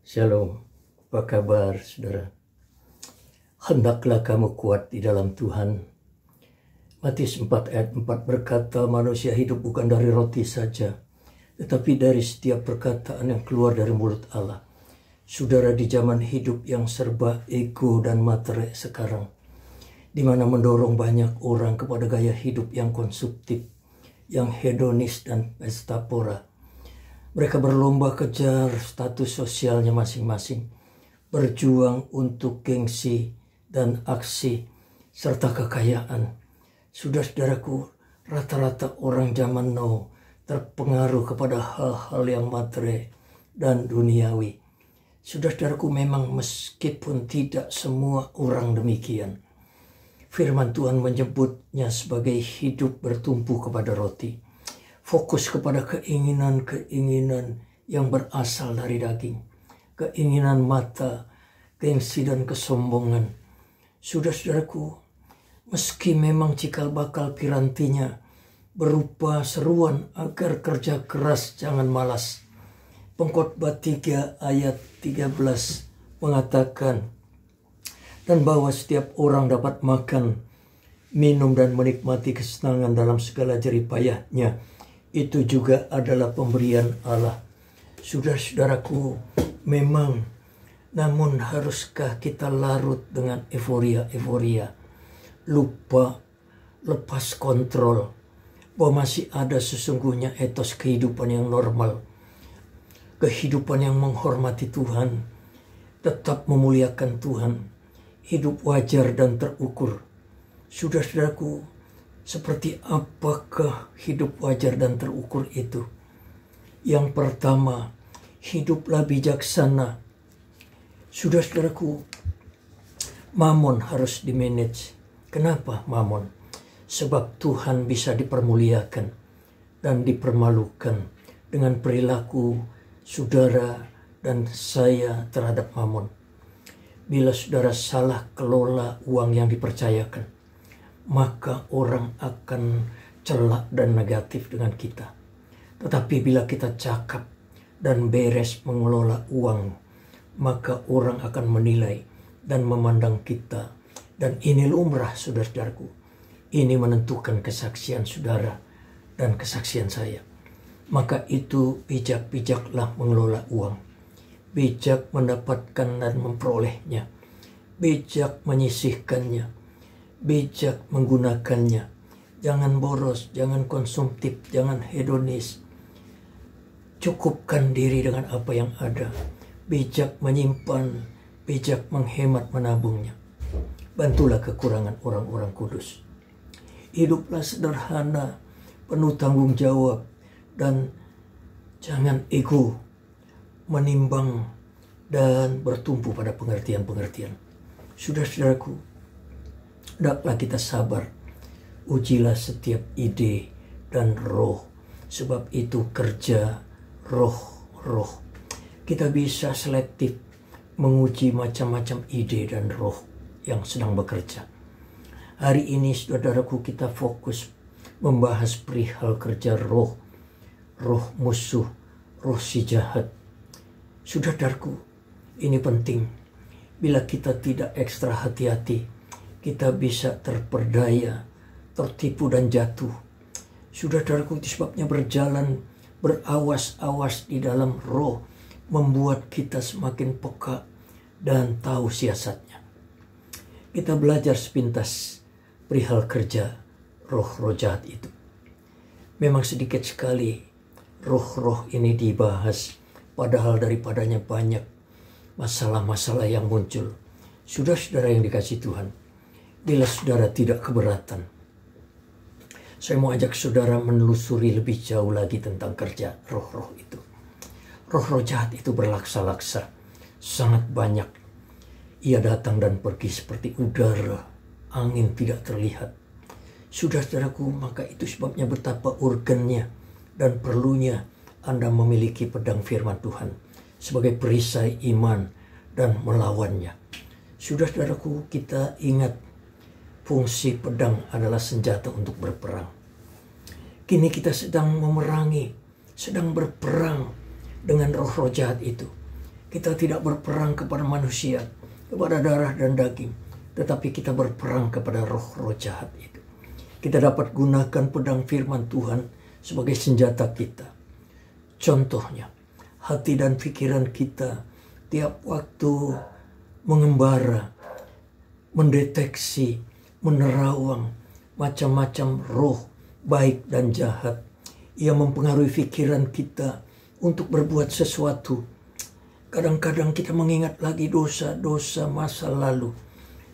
Shalom, apa kabar saudara? Hendaklah kamu kuat di dalam Tuhan. Matius 4 ayat 4 berkata, manusia hidup bukan dari roti saja, tetapi dari setiap perkataan yang keluar dari mulut Allah. Saudara, di zaman hidup yang serba ego dan materai sekarang, di mana mendorong banyak orang kepada gaya hidup yang konsumtif, yang hedonis dan pesta pora. Mereka berlomba kejar status sosialnya masing-masing, berjuang untuk gengsi dan aksi, serta kekayaan. Saudara-saudaraku, rata-rata orang zaman now terpengaruh kepada hal-hal yang materai dan duniawi. Saudara-saudaraku, memang meskipun tidak semua orang demikian. Firman Tuhan menyebutnya sebagai hidup bertumpu kepada roti. Fokus kepada keinginan-keinginan yang berasal dari daging. Keinginan mata, gengsi dan kesombongan. Saudara-saudaraku, meski memang cikal bakal pirantinya berupa seruan agar kerja keras jangan malas. Pengkhotbah 3 ayat 13 mengatakan, dan bahwa setiap orang dapat makan, minum dan menikmati kesenangan dalam segala jerih payahnya. Itu juga adalah pemberian Allah. Saudara-saudaraku, memang, namun haruskah kita larut dengan euforia, lupa, lepas kontrol, bahwa masih ada sesungguhnya etos kehidupan yang normal, kehidupan yang menghormati Tuhan, tetap memuliakan Tuhan, hidup wajar dan terukur. Saudara-saudaraku, seperti apakah hidup wajar dan terukur itu? Yang pertama, hiduplah bijaksana. Saudara-saudaraku, mamon harus dimanage. Kenapa mamon? Sebab Tuhan bisa dipermuliakan dan dipermalukan dengan perilaku saudara dan saya terhadap mamon. Bila saudara salah kelola uang yang dipercayakan, maka orang akan celak dan negatif dengan kita. Tetapi bila kita cakap dan beres mengelola uang, maka orang akan menilai dan memandang kita. Dan ini lumrah, saudara-saudaraku. Ini menentukan kesaksian saudara dan kesaksian saya. Maka itu bijak-bijaklah mengelola uang. Bijak mendapatkan dan memperolehnya. Bijak menyisihkannya. Bijak menggunakannya. Jangan boros, jangan konsumtif, jangan hedonis. Cukupkan diri dengan apa yang ada. Bijak menyimpan, bijak menghemat menabungnya. Bantulah kekurangan orang-orang kudus. Hiduplah sederhana, penuh tanggung jawab, dan jangan ego, menimbang dan bertumpu pada pengertian-pengertian. Saudara-saudaraku, hendaklah kita sabar, ujilah setiap ide dan roh, sebab itu kerja roh-roh. Kita bisa selektif menguji macam-macam ide dan roh yang sedang bekerja. Hari ini, saudaraku, kita fokus membahas perihal kerja roh, roh musuh, roh si jahat. Saudaraku, ini penting. Bila kita tidak ekstra hati-hati, kita bisa terperdaya, tertipu dan jatuh. Saudara-saudaraku, itu sebabnya berjalan berawas-awas di dalam roh membuat kita semakin peka dan tahu siasatnya. Kita belajar sepintas perihal kerja roh-roh jahat itu. Memang sedikit sekali roh-roh ini dibahas, padahal daripadanya banyak masalah-masalah yang muncul. Saudara-saudara yang dikasihi Tuhan, bila saudara tidak keberatan, saya mau ajak saudara menelusuri lebih jauh lagi tentang kerja roh-roh itu. Roh-roh jahat itu berlaksa-laksa, sangat banyak. Ia datang dan pergi seperti udara, angin tidak terlihat. Saudara-saudaraku, maka itu sebabnya betapa urgennya dan perlunya Anda memiliki pedang firman Tuhan sebagai perisai iman dan melawannya. Saudara-saudaraku, kita ingat fungsi pedang adalah senjata untuk berperang. Kini kita sedang memerangi, sedang berperang dengan roh-roh jahat itu. Kita tidak berperang kepada manusia, kepada darah dan daging, tetapi kita berperang kepada roh-roh jahat itu. Kita dapat gunakan pedang firman Tuhan sebagai senjata kita. Contohnya, hati dan pikiran kita tiap waktu mengembara, mendeteksi, menerawang macam-macam roh baik dan jahat. Ia mempengaruhi pikiran kita untuk berbuat sesuatu. Kadang-kadang kita mengingat lagi dosa-dosa masa lalu,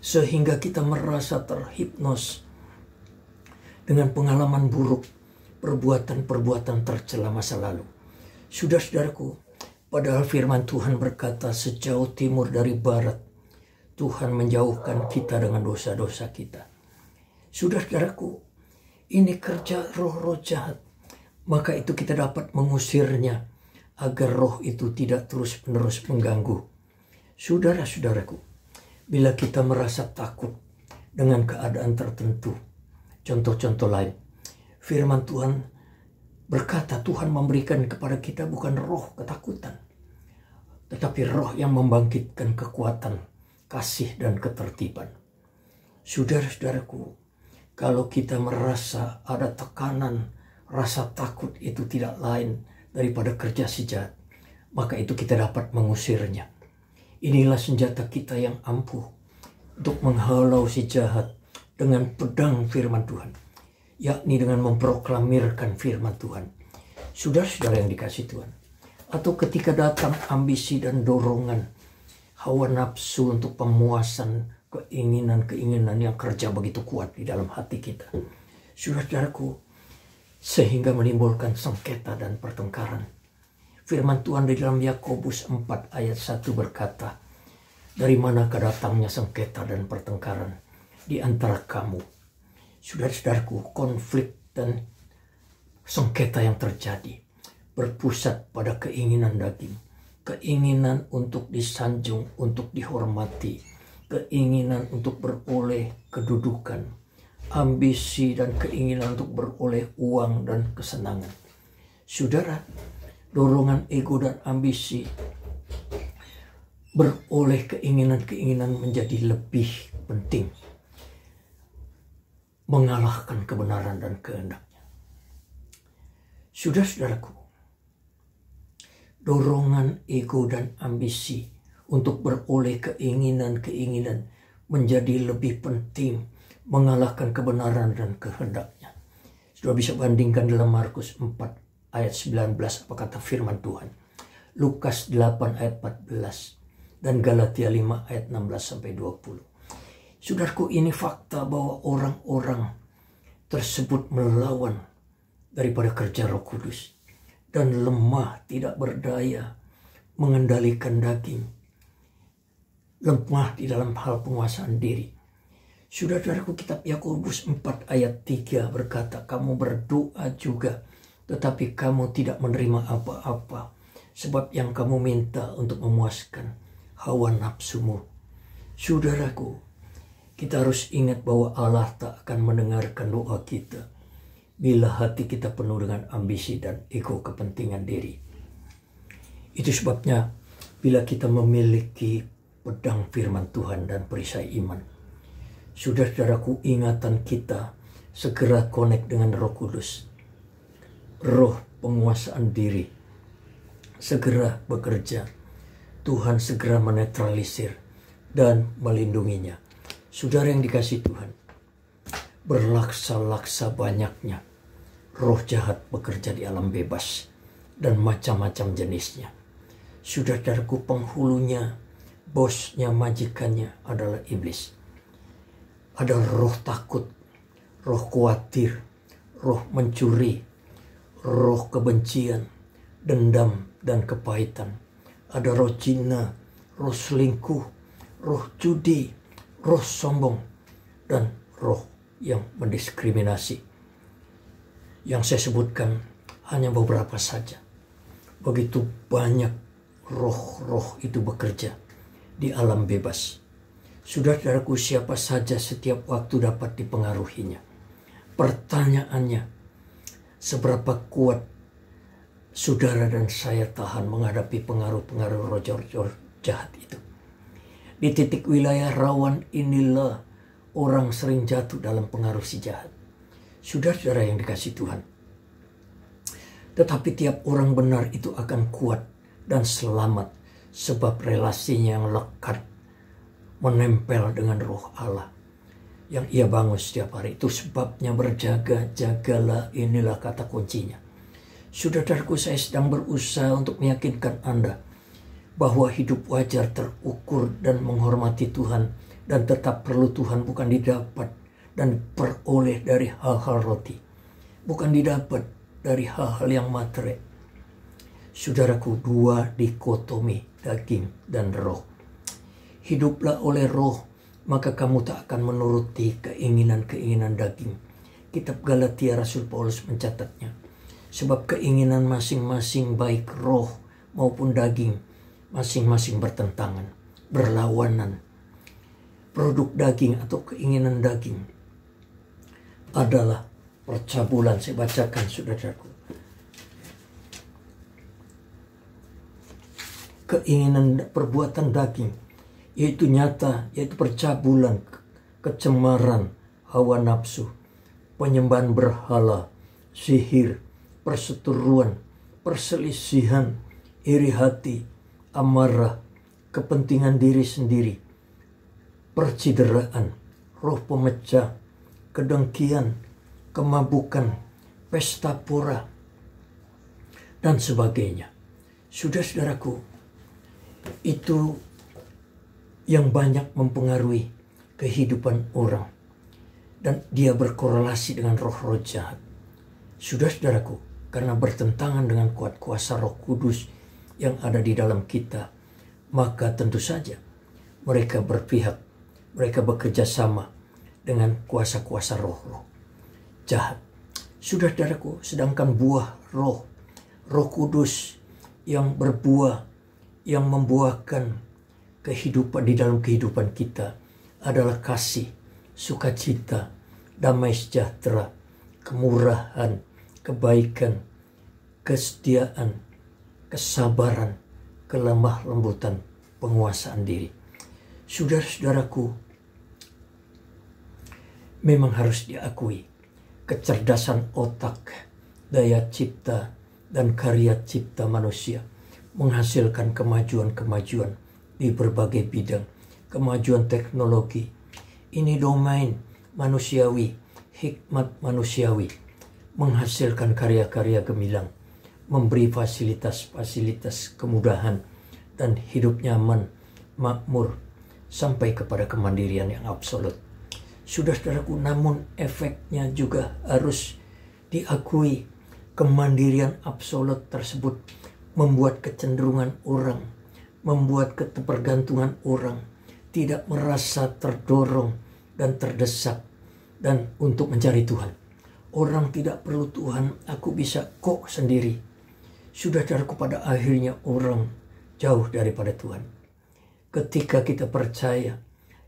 sehingga kita merasa terhipnos dengan pengalaman buruk, perbuatan-perbuatan tercela masa lalu. Saudara-saudaraku, padahal firman Tuhan berkata sejauh timur dari barat, Tuhan menjauhkan kita dengan dosa-dosa kita. Saudara-saudaraku, ini kerja roh-roh jahat. Maka itu kita dapat mengusirnya agar roh itu tidak terus-menerus mengganggu. Saudara-saudaraku, bila kita merasa takut dengan keadaan tertentu, contoh-contoh lain, firman Tuhan berkata Tuhan memberikan kepada kita bukan roh ketakutan, tetapi roh yang membangkitkan kekuatan, kasih dan ketertiban. Saudara-saudaraku, kalau kita merasa ada tekanan, rasa takut itu tidak lain daripada kerja si jahat, maka itu kita dapat mengusirnya. Inilah senjata kita yang ampuh untuk menghalau si jahat dengan pedang firman Tuhan, yakni dengan memproklamirkan firman Tuhan. Saudara-saudara yang dikasihi Tuhan, atau ketika datang ambisi dan dorongan, hawa nafsu untuk pemuasan keinginan-keinginan yang kerja begitu kuat di dalam hati kita. Saudara-saudaraku, sehingga menimbulkan sengketa dan pertengkaran. Firman Tuhan di dalam Yakobus 4 ayat 1 berkata, dari manakah datangnya sengketa dan pertengkaran di antara kamu? Saudara-saudaraku, konflik dan sengketa yang terjadi berpusat pada keinginan daging, keinginan untuk disanjung, untuk dihormati, keinginan untuk beroleh kedudukan, ambisi dan keinginan untuk beroleh uang dan kesenangan. Saudara, dorongan ego dan ambisi beroleh keinginan-keinginan menjadi lebih penting, mengalahkan kebenaran dan kehendaknya. Saudara-saudaraku, dorongan ego dan ambisi untuk beroleh keinginan-keinginan menjadi lebih penting, mengalahkan kebenaran dan kehendaknya. Sudah bisa bandingkan dalam Markus 4 ayat 19 apa kata firman Tuhan, Lukas 8 ayat 14 dan Galatia 5 ayat 16-20. Saudaraku, ini fakta bahwa orang-orang tersebut melawan daripada kerja Roh Kudus dan lemah, tidak berdaya mengendalikan daging, lemah di dalam hal penguasaan diri. Saudara-saudaraku, kitab Yakobus 4 ayat 3 berkata, kamu berdoa juga, tetapi kamu tidak menerima apa-apa, sebab yang kamu minta untuk memuaskan hawa nafsumu. Saudaraku, kita harus ingat bahwa Allah tak akan mendengarkan doa kita bila hati kita penuh dengan ambisi dan ego kepentingan diri. Itu sebabnya bila kita memiliki pedang firman Tuhan dan perisai iman, saudara-saudaraku, ingatan kita segera connect dengan Roh Kudus. Roh penguasaan diri segera bekerja. Tuhan segera menetralisir dan melindunginya. Saudara yang dikasihi Tuhan, berlaksa-laksa banyaknya roh jahat bekerja di alam bebas dan macam-macam jenisnya. Saudara-saudaraku, penghulunya, bosnya, majikannya adalah iblis. Ada roh takut, roh khawatir, roh mencuri, roh kebencian, dendam dan kepahitan. Ada roh zina, roh selingkuh, roh judi, roh sombong, dan roh yang mendiskriminasi. Yang saya sebutkan hanya beberapa saja. Begitu banyak roh-roh itu bekerja di alam bebas. Saudara-saudaraku, siapa saja setiap waktu dapat dipengaruhinya. Pertanyaannya, seberapa kuat saudara dan saya tahan menghadapi pengaruh-pengaruh roh jahat itu. Di titik wilayah rawan inilah orang sering jatuh dalam pengaruh si jahat. Saudara-saudara yang dikasihi Tuhan. Tetapi tiap orang benar itu akan kuat dan selamat sebab relasinya yang lekat menempel dengan roh Allah yang ia bangun setiap hari. Itu sebabnya berjaga-jagalah, inilah kata kuncinya. Saudaraku, saya sedang berusaha untuk meyakinkan Anda bahwa hidup wajar, terukur dan menghormati Tuhan dan tetap perlu Tuhan bukan didapat dan peroleh dari hal-hal roti, bukan didapat dari hal-hal yang materi. Saudaraku, dua dikotomi, daging dan roh. Hiduplah oleh roh, maka kamu tak akan menuruti keinginan-keinginan daging. Kitab Galatia Rasul Paulus mencatatnya. Sebab keinginan masing-masing baik roh maupun daging masing-masing bertentangan, berlawanan. Produk daging atau keinginan daging adalah percabulan. Saya bacakan, saudaraku. Keinginan perbuatan daging yaitu nyata, yaitu percabulan, kecemaran, hawa nafsu, penyembahan berhala, sihir, perseteruan, perselisihan, iri hati, amarah, kepentingan diri sendiri, percideraan, roh pemecah, kedengkian, kemabukan, pesta pora, dan sebagainya. Saudara-saudaraku, itu yang banyak mempengaruhi kehidupan orang. Dan dia berkorelasi dengan roh-roh jahat. Saudara-saudaraku, karena bertentangan dengan kuat kuasa Roh Kudus yang ada di dalam kita, maka tentu saja mereka berpihak, mereka bekerja sama dengan kuasa-kuasa roh-roh jahat. Saudara-saudaraku, sedangkan buah roh, Roh Kudus yang berbuah, yang membuahkan kehidupan di dalam kehidupan kita adalah kasih, sukacita, damai sejahtera, kemurahan, kebaikan, kesetiaan, kesabaran, kelemah lembutan, penguasaan diri. Saudara-saudaraku, memang harus diakui kecerdasan otak, daya cipta, dan karya cipta manusia menghasilkan kemajuan-kemajuan di berbagai bidang, kemajuan teknologi. Ini domain manusiawi, hikmat manusiawi, menghasilkan karya-karya gemilang, memberi fasilitas-fasilitas kemudahan, dan hidup nyaman, makmur, sampai kepada kemandirian yang absolut. Saudara-saudaraku, namun efeknya juga harus diakui. Kemandirian absolut tersebut membuat kecenderungan orang, membuat ketergantungan orang tidak merasa terdorong dan terdesak dan untuk mencari Tuhan. Orang tidak perlu Tuhan, aku bisa kok sendiri. Saudaraku, pada akhirnya orang jauh daripada Tuhan. Ketika kita percaya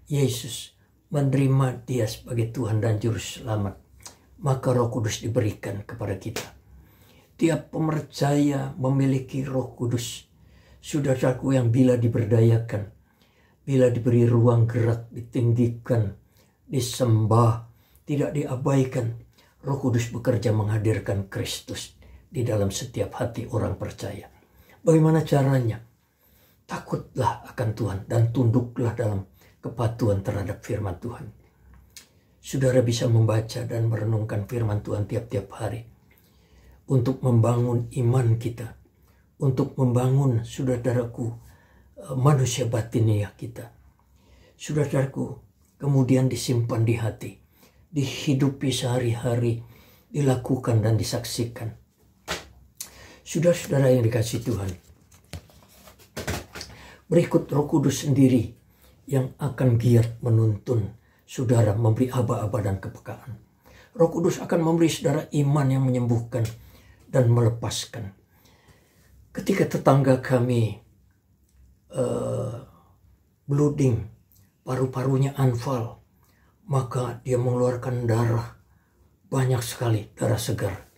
Yesus, menerima Dia sebagai Tuhan dan Juru Selamat, maka Roh Kudus diberikan kepada kita. Tiap pemercaya memiliki Roh Kudus. Saudaraku, yang bila diberdayakan, bila diberi ruang gerak, ditinggikan, disembah, tidak diabaikan, Roh Kudus bekerja menghadirkan Kristus di dalam setiap hati orang percaya. Bagaimana caranya? Takutlah akan Tuhan dan tunduklah dalam kepatuhan terhadap firman Tuhan. Saudara bisa membaca dan merenungkan firman Tuhan tiap-tiap hari untuk membangun iman kita, untuk membangun, saudaraku, manusia batiniah kita. Saudaraku, kemudian disimpan di hati, dihidupi sehari-hari, dilakukan dan disaksikan. Saudara-saudara yang dikasihi Tuhan, berikut Roh Kudus sendiri yang akan giat menuntun saudara, memberi aba-aba dan kepekaan. Roh Kudus akan memberi saudara iman yang menyembuhkan dan melepaskan. Ketika tetangga kami bleeding, paru-parunya anfal, maka dia mengeluarkan darah, banyak sekali darah segar.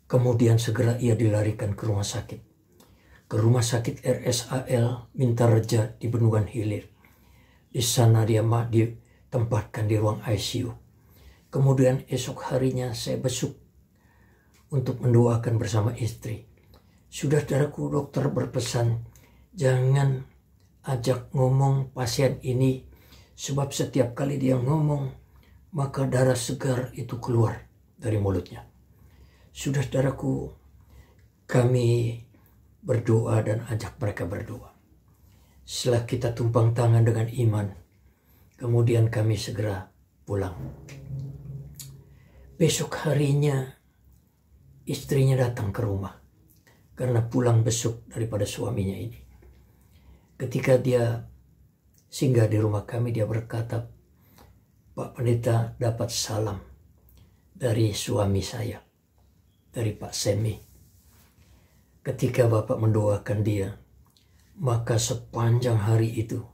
Kemudian segera ia dilarikan ke rumah sakit. Ke rumah sakit RSAL Mintareja di Bendungan Hilir. Di sana dia ditempatkan di ruang ICU. Kemudian esok harinya saya besuk untuk mendoakan bersama istri. Saudaraku, dokter berpesan, jangan ajak ngomong pasien ini, sebab setiap kali dia ngomong, maka darah segar itu keluar dari mulutnya. Saudaraku, kami berdoa dan ajak mereka berdoa. Setelah kita tumpang tangan dengan iman, kemudian kami segera pulang. Besok harinya istrinya datang ke rumah karena pulang besok daripada suaminya ini. Ketika dia singgah di rumah kami, dia berkata, "Pak Pendeta dapat salam dari suami saya, dari Pak Semi. Ketika Bapak mendoakan dia, maka sepanjang hari itu,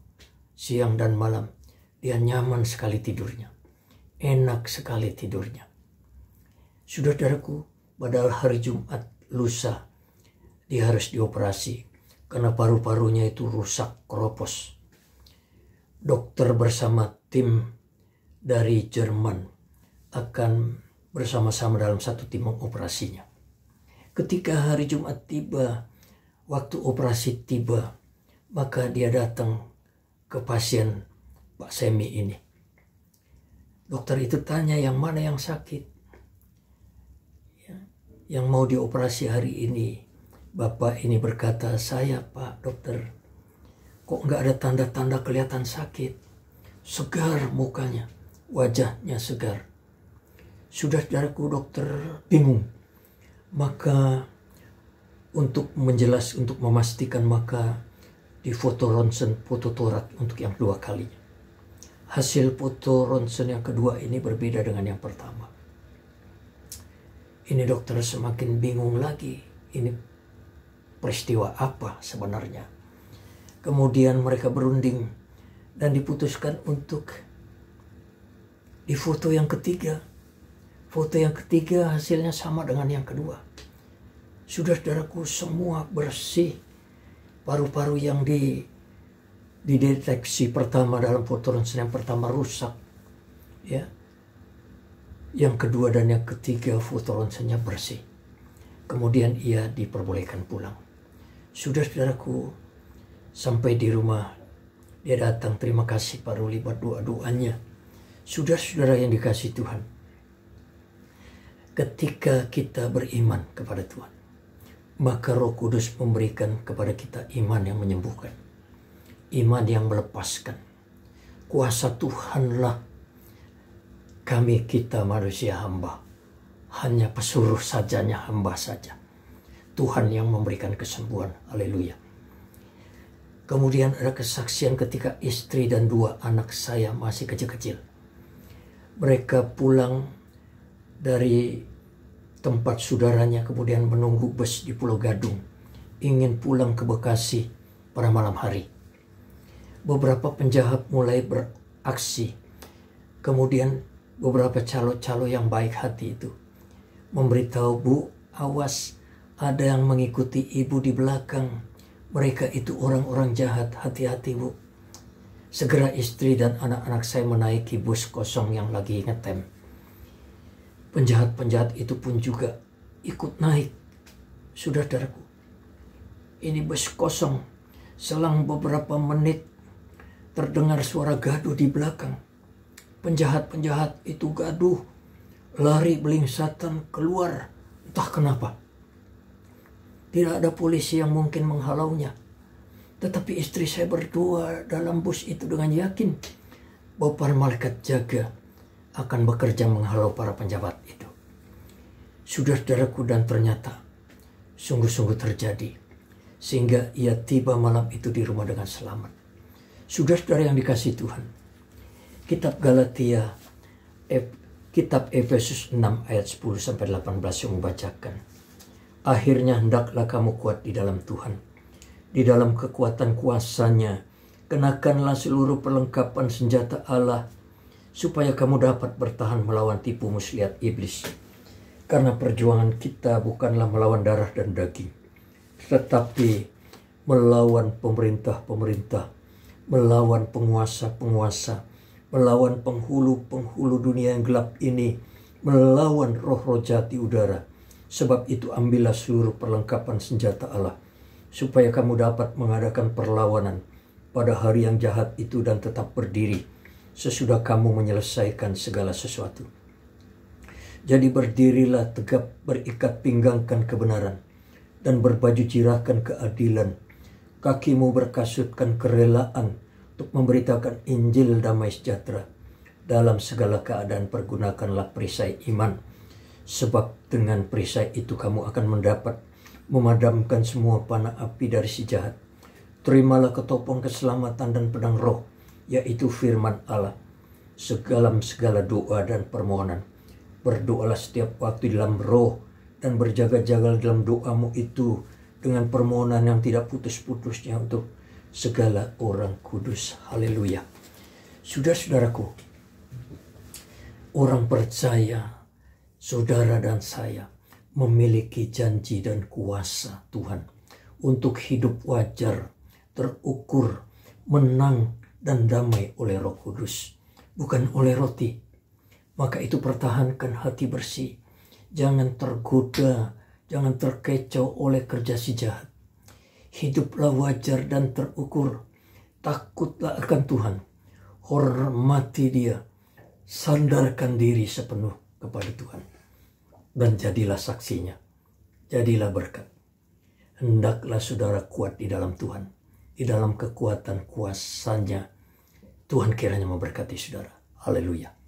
siang dan malam, dia nyaman sekali tidurnya. Enak sekali tidurnya." Saudaraku, padahal hari Jumat lusa, dia harus dioperasi karena paru-parunya itu rusak, keropos. Dokter bersama tim dari Jerman akan bersama-sama dalam satu tim mengoperasinya. Ketika hari Jumat tiba, waktu operasi tiba, maka dia datang ke pasien Pak Semi ini. Dokter itu tanya, yang mana yang sakit? Yang mau dioperasi hari ini. Bapak ini berkata, "Saya Pak Dokter, kok nggak ada tanda-tanda kelihatan sakit? Segar mukanya, wajahnya segar." Saudaraku, dokter bingung. Maka untuk memastikan, maka di foto ronsen, foto torak untuk yang kedua kalinya. Hasil foto ronsen yang kedua ini berbeda dengan yang pertama. Ini dokter semakin bingung lagi. Ini peristiwa apa sebenarnya? Kemudian mereka berunding dan diputuskan untuk di foto yang ketiga. Foto yang ketiga hasilnya sama dengan yang kedua. Saudaraku, semua bersih. Paru-paru yang dideteksi pertama dalam foto ronsen yang pertama rusak. Ya. Yang kedua dan yang ketiga foto ronsennya bersih. Kemudian ia diperbolehkan pulang. Saudaraku, sampai di rumah dia datang, "Terima kasih Pak Ruli buat doa-doanya." Saudara-saudara yang dikasihi Tuhan, ketika kita beriman kepada Tuhan, maka Roh Kudus memberikan kepada kita iman yang menyembuhkan, iman yang melepaskan. Kuasa Tuhanlah. Kita manusia hamba, hanya pesuruh sajanya hamba saja. Tuhan yang memberikan kesembuhan. Haleluya. Kemudian ada kesaksian ketika istri dan 2 anak saya masih kecil-kecil. Mereka pulang dari tempat saudaranya, kemudian menunggu bus di Pulau Gadung, ingin pulang ke Bekasi pada malam hari. Beberapa penjahat mulai beraksi. Kemudian beberapa calo-calo yang baik hati itu memberitahu, "Bu, awas, ada yang mengikuti ibu di belakang. Mereka itu orang-orang jahat, hati-hati Bu." Segera istri dan anak-anak saya menaiki bus kosong yang lagi ngetem. Penjahat-penjahat itu pun juga ikut naik. Saudaraku, ini bus kosong. Selang beberapa menit terdengar suara gaduh di belakang. Penjahat-penjahat itu gaduh, lari belingsatan keluar, entah kenapa. Tidak ada polisi yang mungkin menghalaunya. Tetapi istri saya berdoa dalam bus itu dengan yakin bahwa para malaikat jaga akan bekerja menghalau para penjahat itu. Saudaraku, dan ternyata sungguh-sungguh terjadi. Sehingga ia tiba malam itu di rumah dengan selamat. Saudara yang dikasihi Tuhan, Kitab Galatia, Kitab Efesus 6 ayat 10-18 yang membacakan, "Akhirnya hendaklah kamu kuat di dalam Tuhan, di dalam kekuatan kuasa-Nya. Kenakanlah seluruh perlengkapan senjata Allah, supaya kamu dapat bertahan melawan tipu muslihat iblis. Karena perjuangan kita bukanlah melawan darah dan daging, tetapi melawan pemerintah-pemerintah, melawan penguasa-penguasa, melawan penghulu-penghulu dunia yang gelap ini, melawan roh-roh jahat di udara. Sebab itu ambillah seluruh perlengkapan senjata Allah, supaya kamu dapat mengadakan perlawanan pada hari yang jahat itu dan tetap berdiri sesudah kamu menyelesaikan segala sesuatu. Jadi berdirilah tegap, berikat pinggangkan kebenaran, dan berbaju jirahkan keadilan. Kakimu berkasutkan kerelaan untuk memberitakan Injil damai sejahtera. Dalam segala keadaan pergunakanlah perisai iman, sebab dengan perisai itu kamu akan mendapat memadamkan semua panah api dari si jahat. Terimalah ketopong keselamatan dan pedang roh, yaitu firman Allah. Segala doa dan permohonan, berdoalah setiap waktu dalam roh, dan berjaga-jaga dalam doamu itu dengan permohonan yang tidak putus-putusnya untuk segala orang kudus. Haleluya. Saudara-saudaraku, orang percaya, saudara dan saya, memiliki janji dan kuasa Tuhan untuk hidup wajar, terukur, menang, dan damai oleh Roh Kudus, bukan oleh roti. Maka itu pertahankan hati bersih. Jangan tergoda, jangan terkecoh oleh kerja si jahat. Hiduplah wajar dan terukur. Takutlah akan Tuhan. Hormati Dia. Sandarkan diri sepenuh kepada Tuhan. Dan jadilah saksinya. Jadilah berkat. Hendaklah saudara kuat di dalam Tuhan. Di dalam kekuatan kuasanya. Tuhan kiranya memberkati saudara. Haleluya.